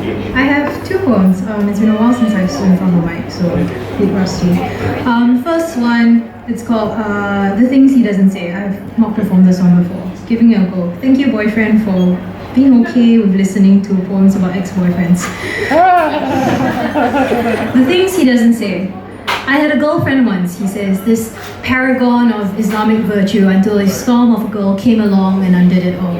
I have two poems. It's been a while since I've stood in front of the mic, so a bit rusty. First one, it's called The Things He Doesn't Say. I've not performed this one before. Giving it a go. Thank you, boyfriend, for being okay with listening to poems about ex-boyfriends. The things he doesn't say. I had a girlfriend once, he says, this paragon of Islamic virtue, until a storm of a girl came along and undid it all.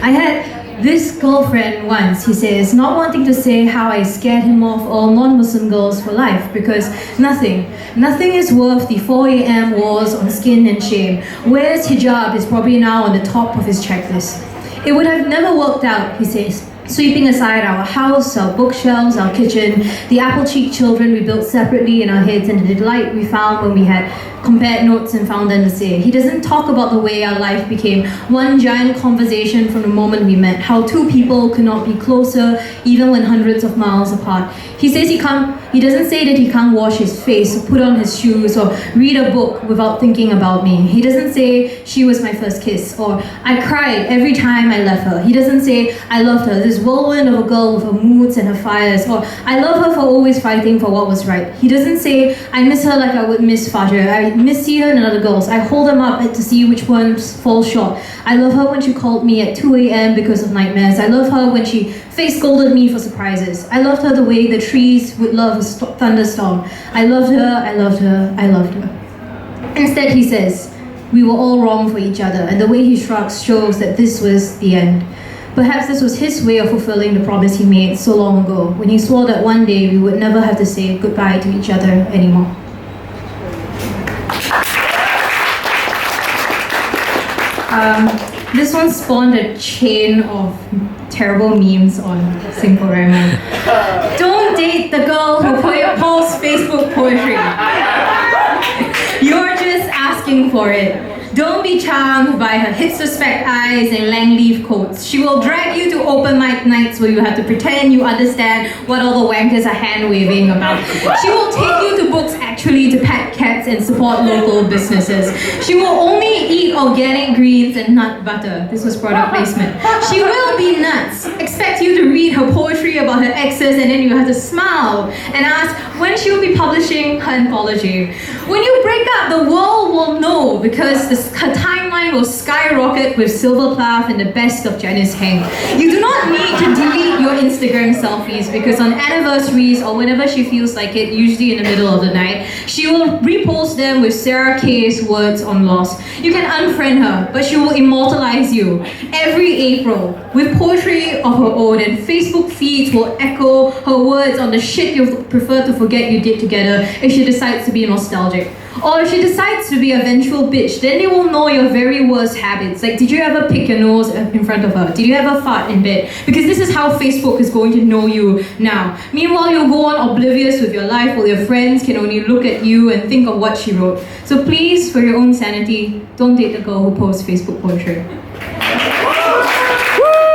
I had this girlfriend once, he says, not wanting to say how I scared him off all non-Muslim girls for life, because nothing is worth the 4 a.m. wars on skin and shame. Where's hijab is probably now on the top of his checklist. It would have never worked out, he says, sweeping aside our house, our bookshelves, our kitchen, the apple-cheeked children we built separately in our heads, and the delight we found when we had compared notes and found them to say. He doesn't talk about the way our life became one giant conversation from the moment we met, how two people could not be closer even when hundreds of miles apart. He says he doesn't say that he can't wash his face or put on his shoes or read a book without thinking about me. He doesn't say she was my first kiss or I cried every time I left her. He doesn't say I loved her, this whirlwind of a girl with her moods and her fires, or I love her for always fighting for what was right. He doesn't say I miss her like I would miss Fajr. I miss her and other girls. I hold them up to see which ones fall short. I love her when she called me at 2 a.m. because of nightmares. I love her when she face scolded me for surprises. I loved her the way the trees would love a thunderstorm. I loved her, I loved her, I loved her. Instead, he says, we were all wrong for each other, and the way he shrugs shows that this was the end. Perhaps this was his way of fulfilling the promise he made so long ago, when he swore that one day we would never have to say goodbye to each other anymore. This one spawned a chain of terrible memes on Singapore Ramen. Don't date the girl who posts Facebook poetry. You're just asking for it. Don't be charmed by her hipster-spec eyes and Langleaf coats. She will drag you to open mic nights where you have to pretend you understand what all the wankers are hand-waving about. She will take you to books actually to pet cats and support local businesses. She will only eat organic greens and nut butter. This was product placement. She will be nuts. Expect you to read her poetry about her exes, and then you have to smile and ask when she will be publishing her anthology. When you break up, the world will know, because her timeline will skyrocket with Silver Plath and the best of Janice Heng. You do not need to delete your Instagram selfies, because on anniversaries or whenever she feels like it, usually in the middle of the night, she will repost them with Sarah Kay's words on loss. You can unfriend her, but she will immortalize you every April with poetry of her own, and Facebook feeds will echo her words on the shit you prefer to forget you did together if she decides to be nostalgic. Or if she decides to be a vengeful bitch, then they will know your very worst habits. Like, did you ever pick your nose in front of her? Did you ever fart in bed? Because this is how Facebook is going to know you now. Meanwhile, you'll go on oblivious with your life while your friends can only look at you and think of what she wrote. So please, for your own sanity, don't date the girl who posts Facebook poetry.